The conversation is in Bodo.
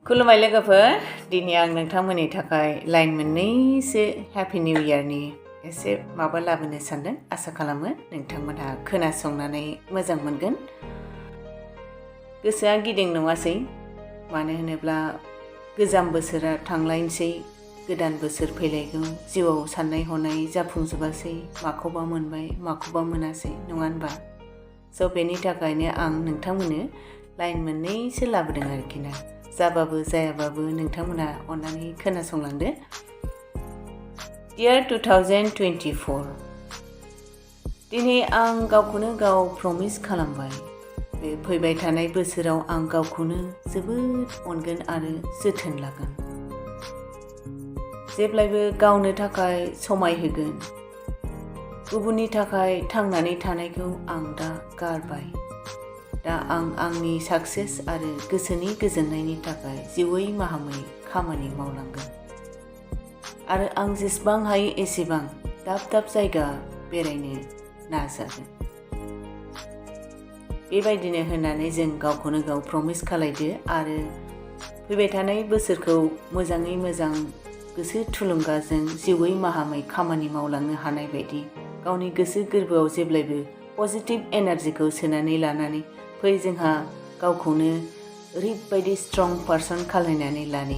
खुलुमबाय लोगोफोर दिनै आं नोंथांमोननि थाखाय लाइन मोननैसो हेपि निउ इयारनि एसे माबा लाबोनो सानदों आसा खालामो नोंथांमोनहा खोनासंनानै मोजां मोनगोन गोसोआ गिदिं नङासै मानो होनोब्ला गोजाम बोसोरा थांलायनोसै गोदान बोसोर फैलायगौ जिउआव साननाय हनाय जाफुंजोबासै माखौबा मोनबाय माखौबा मोनासै नङा होनबा स' बेनि थाखायनो आं नोंथांमोननो लाइन मोननैसो लाबोदों आरोखि ना जाबाबो जायाबाबो नोंथांमोना अन्नानै खोनासंलांदो Year 2024 दिनै आं गावखौनो गाव प्रमिस खालामबाय बे फैबाय थानाय बोसोराव आं गावखौनो जोबोद अनगोन आरो जोथोन लागोन जेब्लायबो गावनो थाखाय समाय होगोन गुबुननि थाखाय थांनानै थानायखौ आं दा गारबाय दा आं आंनि साक्सेस आरो गोसोनि गोजोननायनि थाखाय जिउयै माहामै खामानि मावलांगोन आरो आं जेसेबां हायो एसेबां दाब दाब जायगा बेरायनो नाजागोन बेबायदिनो होननानै जों गावखौनो गाव प्रमिस खालायदो आरो फैबाय थानाय बोसोरखौ मोजाङै मोजां गोसो थुलुंगाजों जिउयै माहामै खामानि मावलांनो हानाय बायदि गावनि गोसो गोरबोआव जेब्लायबो पजिटिभ एनार्जिखौ सोनानै लानानै फै जोंहा गावखौनो ओरैबायदि स्ट्रं पार्सन खालायनानै लानि